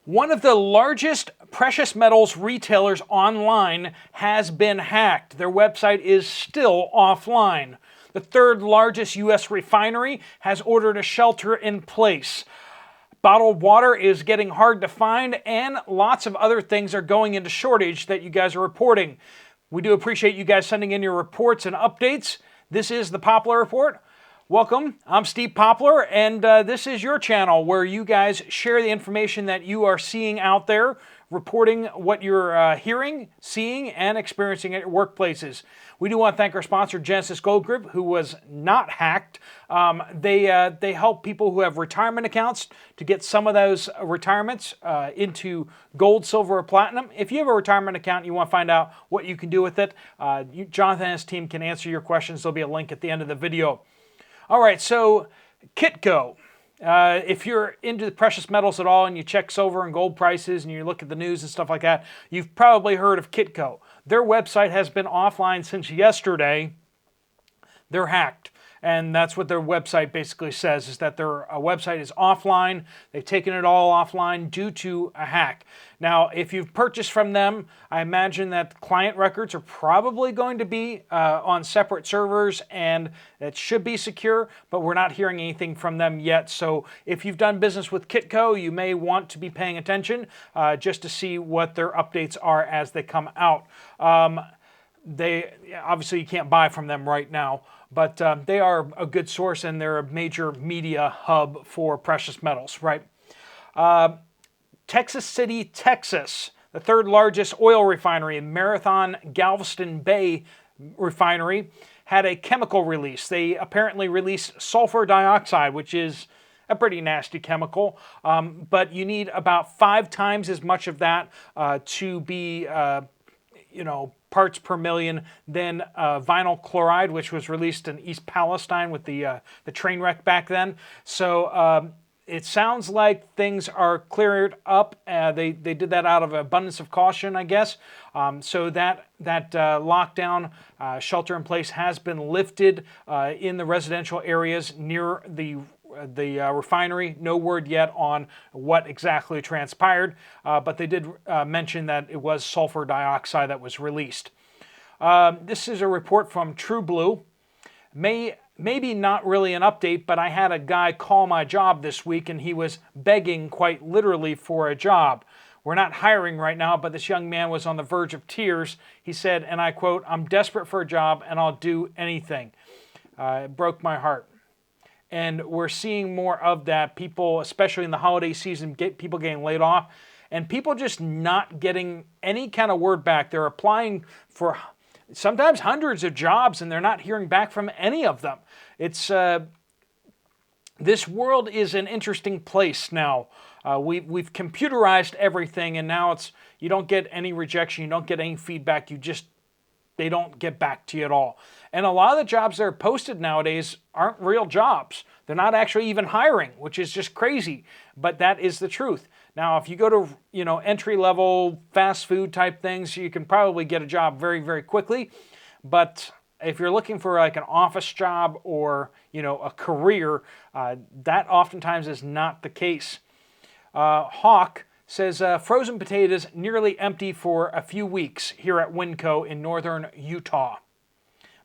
One of the largest precious metals retailers online has been hacked. Their website is still offline. The third largest U.S. refinery has ordered a shelter in place. Bottled water is getting hard to find, and lots of other things are going into shortage that you guys are reporting. We do appreciate you guys sending in your reports and updates. This is the Poplar Report. Welcome, I'm Steve Poplar, and this is your channel where you guys share the information that you are seeing out there, reporting what you're hearing, seeing, and experiencing at your workplaces. We do want to thank our sponsor, Genesis Gold Group, who was not hacked. They help people who have retirement accounts to get some of those retirements into gold, silver, or platinum. If you have a retirement account and you want to find out what you can do with it, Jonathan and his team can answer your questions. There'll be a link at the end of the video. All right, so Kitco. If you're into the precious metals at all and you check silver and gold prices and you look at the news and stuff like that, you've probably heard of Kitco. Their website has been offline since yesterday. They're hacked. And that's what their website basically says, is that their website is offline. They've taken it all offline due to a hack. Now, if you've purchased from them, I imagine that client records are probably going to be on separate servers, and it should be secure, but we're not hearing anything from them yet. So if you've done business with Kitco, you may want to be paying attention just to see what their updates are as they come out. Obviously, you can't buy from them right now, but they are a good source, and they're a major media hub for precious metals, right? Texas City, Texas, the third largest oil refinery, Marathon Galveston Bay refinery, had a chemical release. They apparently released sulfur dioxide, which is a pretty nasty chemical, but you need about 5 times as much of that to be, parts per million than vinyl chloride, which was released in East Palestine with the train wreck back then. So it sounds like things are cleared up. They did that out of abundance of caution, I guess. So that lockdown, shelter in place has been lifted in the residential areas near the refinery. No word yet on what exactly transpired, but they did mention that it was sulfur dioxide that was released. This is a report from True Blue. Maybe not really an update, but I had a guy call my job this week, and he was begging quite literally for a job. We're not hiring right now, but this young man was on the verge of tears. He said, and I quote, "I'm desperate for a job and I'll do anything." It broke my heart. And we're seeing more of that. People, especially in the holiday season, people getting laid off, and people just not getting any kind of word back. They're applying for sometimes hundreds of jobs, and they're not hearing back from any of them. It's this world is an interesting place now. We've computerized everything, and now you don't get any rejection, you don't get any feedback. They don't get back to you at all. And a lot of the jobs that are posted nowadays aren't real jobs. They're not actually even hiring, which is just crazy. But that is the truth. Now, if you go to entry-level fast food type things, you can probably get a job very, very quickly. But if you're looking for like an office job or a career, that oftentimes is not the case. Hawk says, frozen potatoes nearly empty for a few weeks here at Winco in northern Utah.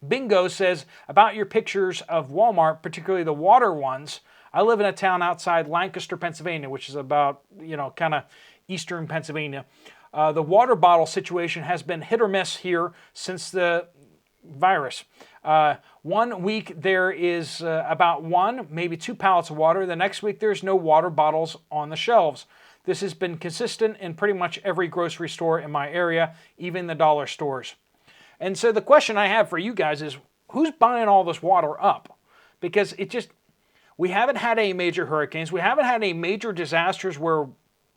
Bingo says, about your pictures of Walmart, particularly the water ones, I live in a town outside Lancaster, Pennsylvania, which is about, kind of eastern Pennsylvania. The water bottle situation has been hit or miss here since the virus. 1 week there is about 1, maybe 2 pallets of water. The next week there's no water bottles on the shelves. This has been consistent in pretty much every grocery store in my area, even the dollar stores. And so the question I have for you guys is, who's buying all this water up? Because we haven't had any major hurricanes. We haven't had any major disasters where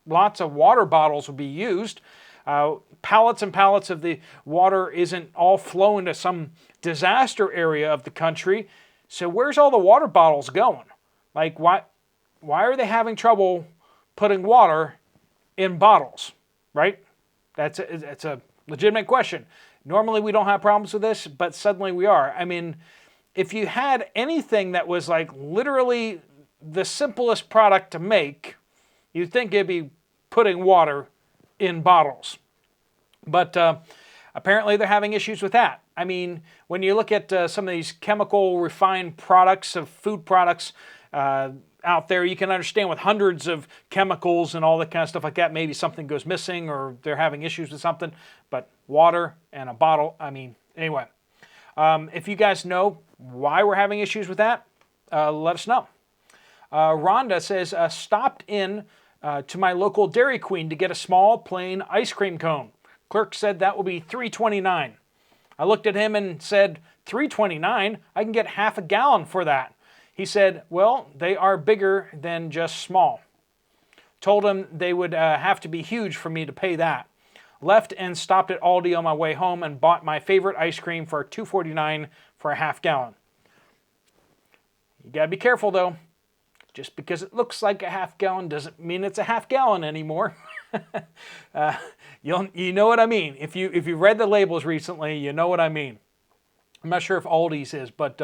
lots of water bottles will be used. Pallets and pallets of the water isn't all flowing to some disaster area of the country. So where's all the water bottles going? Like, why are they having trouble putting water in bottles, right? That's a legitimate question. Normally we don't have problems with this, but suddenly we are. I mean, if you had anything that was like literally the simplest product to make, you'd think it'd be putting water in bottles. But apparently they're having issues with that. I mean, when you look at some of these chemical refined products of food products out there, you can understand with hundreds of chemicals and all that kind of stuff like that, maybe something goes missing or they're having issues with something. But water and a bottle, I mean, anyway. If you guys know why we're having issues with that, let us know. Rhonda says, stopped in to my local Dairy Queen to get a small plain ice cream cone. Clerk said that will be $3.29. I looked at him and said, $3.29? I can get half a gallon for that. He said, well, they are bigger than just small. Told him they would have to be huge for me to pay that. Left and stopped at Aldi on my way home and bought my favorite ice cream for $2.49 for a half gallon. You gotta be careful though. Just because it looks like a half gallon doesn't mean it's a half gallon anymore. You know what I mean. If you read the labels recently, you know what I mean. I'm not sure if Aldi's is, but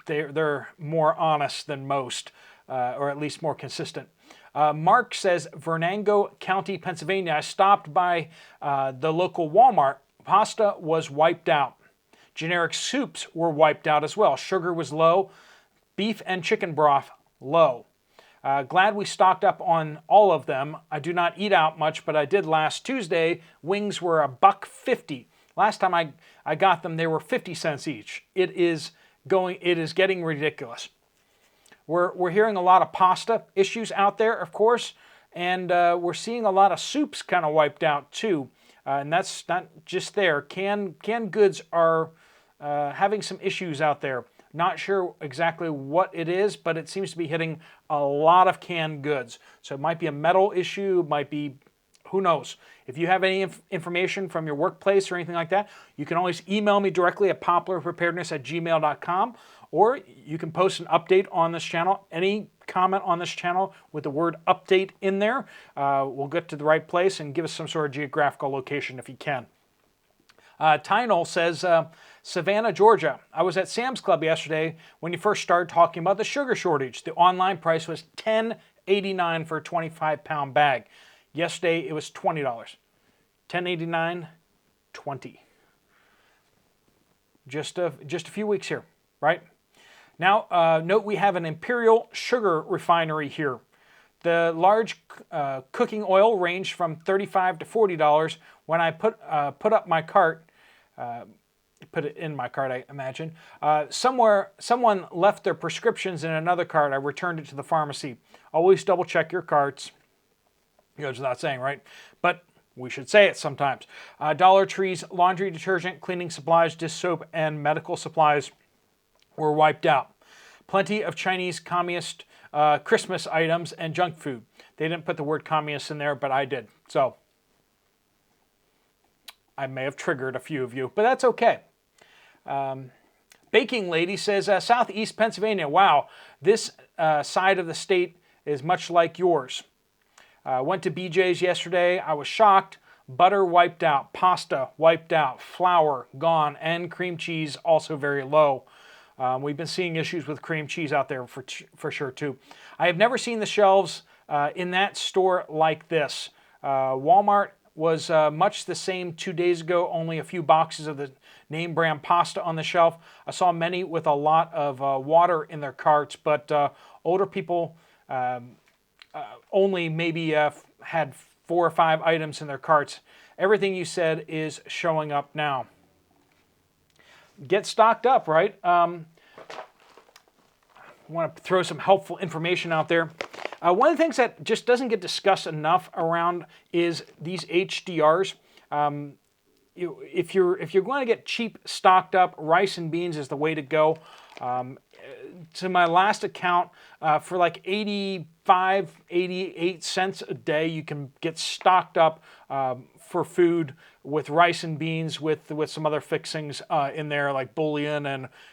they're more honest than most, or at least more consistent. Mark says, Venango County, Pennsylvania. I stopped by the local Walmart. Pasta was wiped out. Generic soups were wiped out as well. Sugar was low. Beef and chicken broth, low. Glad we stocked up on all of them. I do not eat out much, but I did last Tuesday. Wings were $1.50. Last time I got them, they were 50 cents each. It is getting ridiculous. We're hearing a lot of pasta issues out there, of course, and we're seeing a lot of soups kind of wiped out too. And that's not just there. Canned goods are having some issues out there. Not sure exactly what it is, but it seems to be hitting a lot of canned goods. So it might be a metal issue, might be, who knows. If you have any information from your workplace or anything like that, you can always email me directly at poplarpreparedness@gmail.com, or you can post an update on this channel. Any comment on this channel with the word update in there will get to the right place and give us some sort of geographical location if you can. Tynol says, Savannah, Georgia. I was at Sam's Club yesterday when you first started talking about the sugar shortage. The online price was $10.89 for a 25-pound bag. Yesterday it was $20. $10.89, $20. Just a few weeks here, right? Now, note we have an Imperial sugar refinery here. The large cooking oil ranged from $35 to $40. When I put up my cart, put it in my cart, I imagine. Someone left their prescriptions in another cart. I returned it to the pharmacy. Always double check your carts. Goes without saying, right? But we should say it sometimes. Dollar Tree's laundry detergent, cleaning supplies, dish soap, and medical supplies were wiped out. Plenty of Chinese communist Christmas items and junk food. They didn't put the word communist in there, but I did. So I may have triggered a few of you, but that's okay. Baking Lady says, Southeast Pennsylvania. Wow, this side of the state is much like yours. Went to BJ's yesterday. I was shocked. Butter wiped out. Pasta wiped out. Flour gone. And cream cheese also very low. We've been seeing issues with cream cheese out there for sure too. I have never seen the shelves in that store like this. Walmart was much the same 2 days ago, only a few boxes of the name brand pasta on the shelf. I saw many with a lot of water in their carts, but older people only maybe had 4 or 5 items in their carts. Everything you said is showing up now. Get stocked up, right? I want to throw some helpful information out there. One of the things that just doesn't get discussed enough around is these HDRs. If you're going to get cheap stocked up, rice and beans is the way to go. To my last account, for like 85, 88 cents a day, you can get stocked up for food with rice and beans with some other fixings in there, like bouillon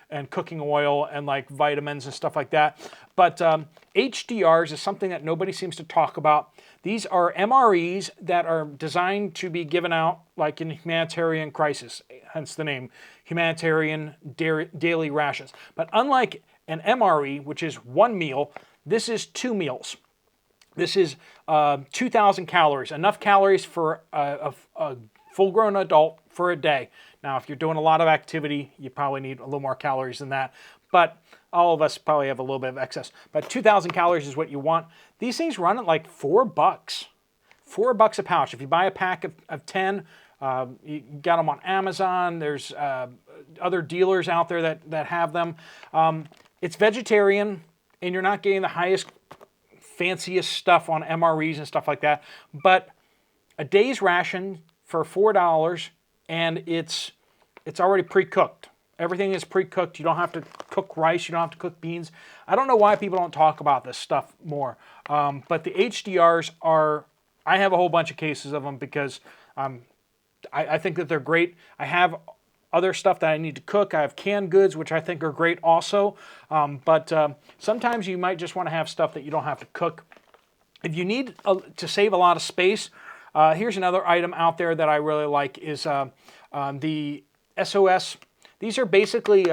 and cooking oil and like vitamins and stuff like that. But HDRs is something that nobody seems to talk about. These are MREs that are designed to be given out like in humanitarian crisis, hence the name, humanitarian daily rations. But unlike an MRE, which is one meal, this is 2 meals. This is 2,000 calories, enough calories for a full-grown adult for a day. Now, if you're doing a lot of activity, you probably need a little more calories than that. But all of us probably have a little bit of excess. But 2,000 calories is what you want. These things run at like $4. $4 a pouch. If you buy a pack of 10, you got them on Amazon. There's other dealers out there that have them. It's vegetarian, and you're not getting the highest, fanciest stuff on MREs and stuff like that. But a day's ration for $4, and it's already pre-cooked. Everything is pre-cooked. You don't have to cook rice. You don't have to cook beans. I don't know why people don't talk about this stuff more. But the HDRs are, I have a whole bunch of cases of them because I think that they're great. I have other stuff that I need to cook. I have canned goods, which I think are great also. But sometimes you might just want to have stuff that you don't have to cook. If you need to save a lot of space, here's another item out there that I really like is the SOS. These are basically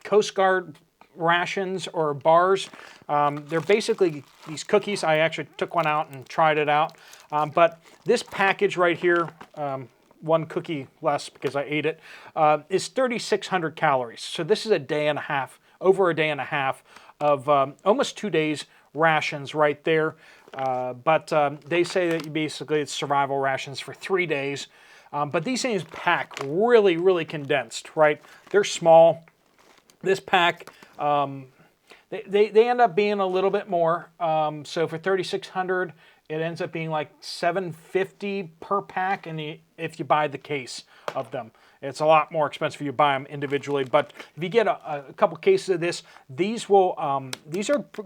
Coast Guard rations or bars. They're basically these cookies. I actually took one out and tried it out. But this package right here, one cookie less because I ate it, is 3,600 calories. So this is a day and a half, over a day and a half of almost 2 days rations right there. But they say that basically it's survival rations for 3 days. But these things pack really, really condensed, right? They're small. This pack, they end up being a little bit more. So for 3,600, it ends up being like $7.50 per pack, and if you buy the case of them. It's a lot more expensive if you buy them individually, but if you get a couple cases of this, these are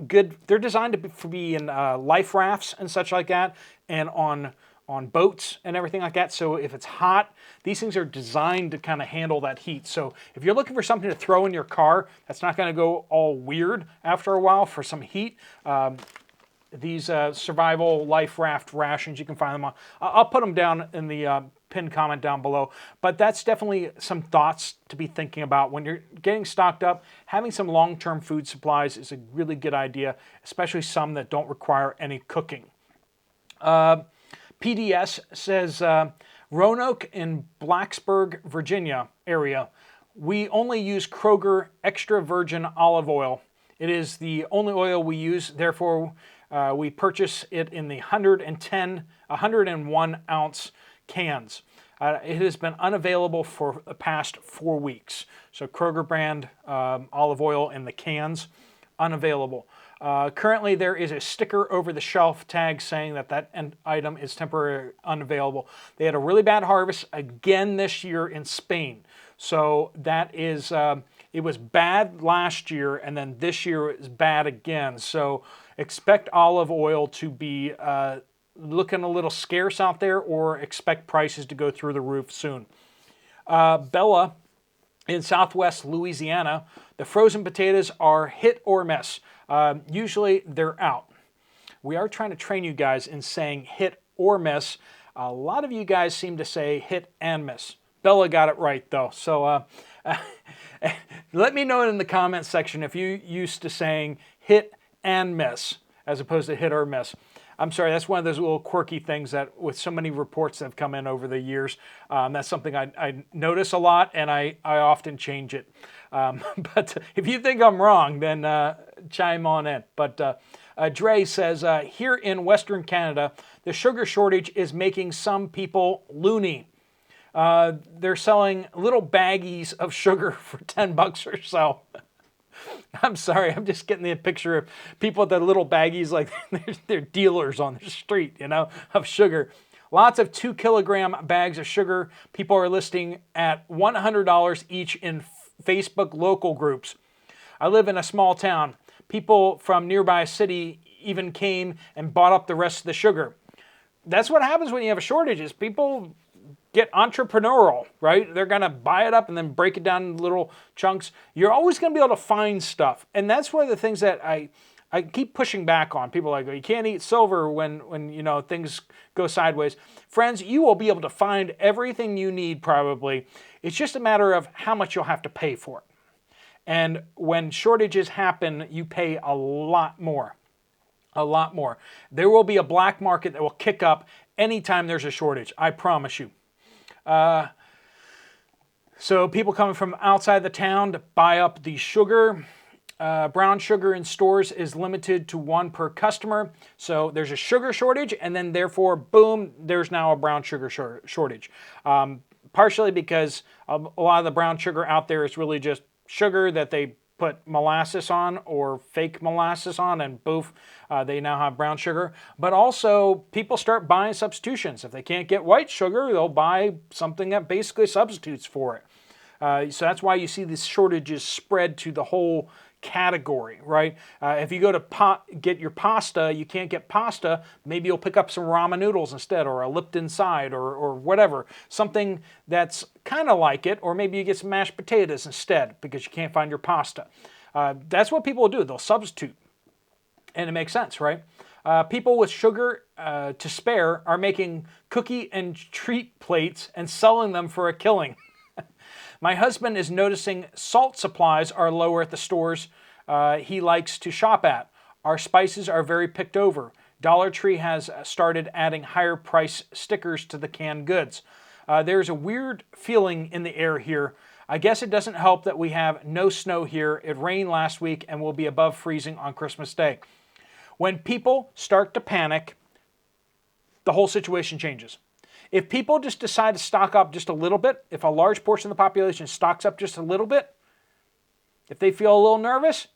good. They're designed to be in life rafts and such like that, and on boats and everything like that. So if it's hot, these things are designed to kind of handle that heat. So if you're looking for something to throw in your car that's not going to go all weird after a while for some heat, these survival life raft rations, you can find them on. I'll put them down in the pinned comment down below. But that's definitely some thoughts to be thinking about when you're getting stocked up. Having some long-term food supplies is a really good idea, especially some that don't require any cooking. PDS says, Roanoke in Blacksburg, Virginia area, we only use Kroger extra virgin olive oil. It is the only oil we use, therefore we purchase it in the 101 ounce cans. It has been unavailable for the past 4 weeks. So Kroger brand olive oil in the cans, unavailable. Currently there is a sticker over the shelf tag saying that item is temporarily unavailable. They had a really bad harvest again this year in Spain. So that is, it was bad last year, and then this year it was bad again. So expect olive oil to be looking a little scarce out there, or expect prices to go through the roof soon. Bella in Southwest Louisiana, the frozen potatoes are hit or miss. Usually they're out. We are trying to train you guys in saying hit or miss. A lot of you guys seem to say hit and miss. Bella got it right though. So let me know in the comments section if you used to saying hit and miss as opposed to hit or miss. I'm sorry, that's one of those little quirky things that with so many reports that have come in over the years, that's something I notice a lot, and I often change it. But if you think I'm wrong, then chime on in. But Dre says, here in Western Canada, the sugar shortage is making some people loony. They're selling little baggies of sugar for $10 or so. I'm sorry, I'm just getting the picture of people with their little baggies like they're dealers on the street, you know, of sugar. Lots of 2 kilogram bags of sugar. People are listing at $100 each in Facebook local groups. I live in a small town. People from nearby city even came and bought up the rest of the sugar. That's what happens when you have a shortage, is people get entrepreneurial, right? They're going to buy it up and then break it down in little chunks. You're always going to be able to find stuff. And that's one of the things that I keep pushing back on. People are like, you can't eat silver when you know things go sideways. Friends, you will be able to find everything you need probably. It's just a matter of how much you'll have to pay for it. And when shortages happen, you pay a lot more. A lot more. There will be a black market that will kick up anytime there's a shortage. I promise you. So people coming from outside the town to buy up the sugar. Brown sugar in stores is limited to 1 per customer. So there's a sugar shortage, and then therefore, boom, there's now a brown sugar shortage. Partially because a lot of the brown sugar out there is really just sugar that they put molasses on or fake molasses on, and boof, they now have brown sugar. But also, people start buying substitutions. If they can't get white sugar, they'll buy something that basically substitutes for it. So that's why you see these shortages spread to the whole category, right? If you go to get your pasta, you can't get pasta, maybe you'll pick up some ramen noodles instead, or a Lipton side, or whatever. Something that's kind of like it, or maybe you get some mashed potatoes instead because you can't find your pasta. That's what people will do. They'll substitute. And it makes sense, right? People with sugar to spare are making cookie and treat plates and selling them for a killing. My husband is noticing salt supplies are lower at the stores he likes to shop at. Our spices are very picked over. Dollar Tree has started adding higher price stickers to the canned goods. There's a weird feeling in the air here. I guess it doesn't help that we have no snow here. It rained last week and will be above freezing on Christmas Day. When people start to panic, the whole situation changes. If people just decide to stock up just a little bit, if a large portion of the population stocks up just a little bit, if they feel a little nervous,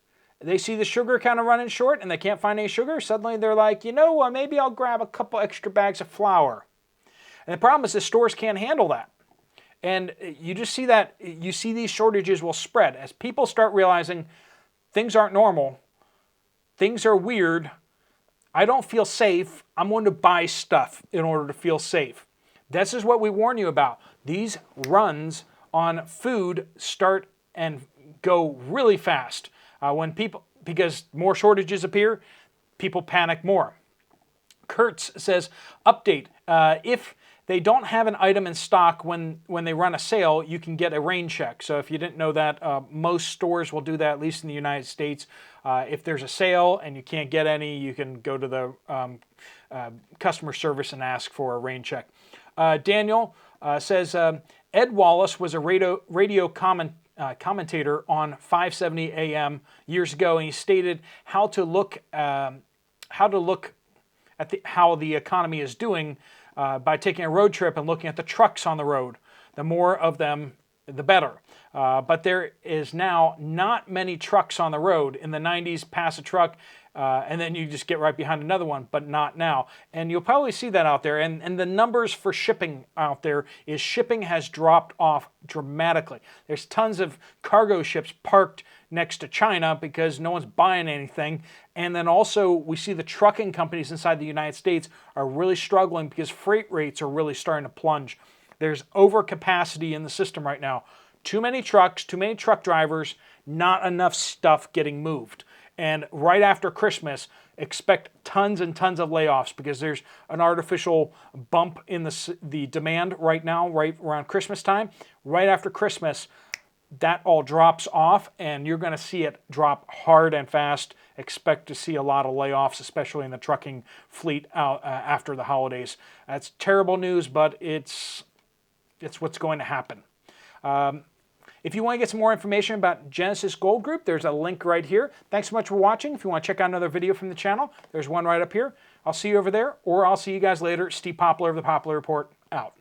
they see the sugar kind of running short and they can't find any sugar, suddenly they're like, you know what, maybe I'll grab a couple extra bags of flour. And the problem is the stores can't handle that. And you just see that, you see these shortages will spread. As people start realizing things aren't normal, things are weird, I don't feel safe, I'm going to buy stuff in order to feel safe. This is what we warn you about. These runs on food start and go really fast. Because more shortages appear, people panic more. Kurtz says, update, if they don't have an item in stock when they run a sale, you can get a rain check. So if you didn't know that, most stores will do that, at least in the United States. If there's a sale and you can't get any, you can go to the customer service and ask for a rain check. Daniel says, Ed Wallace was a radio commentator on 570 AM years ago, and he stated how to look at how the economy is doing by taking a road trip and looking at the trucks on the road. The more of them, the better. But there is now not many trucks on the road. In the 90s, pass a truck, and then you just get right behind another one, but not now. And you'll probably see that out there. And the numbers for shipping out there is shipping has dropped off dramatically. There's tons of cargo ships parked next to China because no one's buying anything. And then also we see the trucking companies inside the United States are really struggling because freight rates are really starting to plunge. There's overcapacity in the system right now. Too many trucks, too many truck drivers, not enough stuff getting moved. And right after Christmas, expect tons and tons of layoffs because there's an artificial bump in the demand right now, right around Christmas time. Right after Christmas, that all drops off and you're going to see it drop hard and fast. Expect to see a lot of layoffs, especially in the trucking fleet out after the holidays. That's terrible news, but it's what's going to happen. If you want to get some more information about Genesis Gold Group, there's a link right here. Thanks so much for watching. If you want to check out another video from the channel, there's one right up here. I'll see you over there, or I'll see you guys later. Steve Poplar of the Poplar Report, out.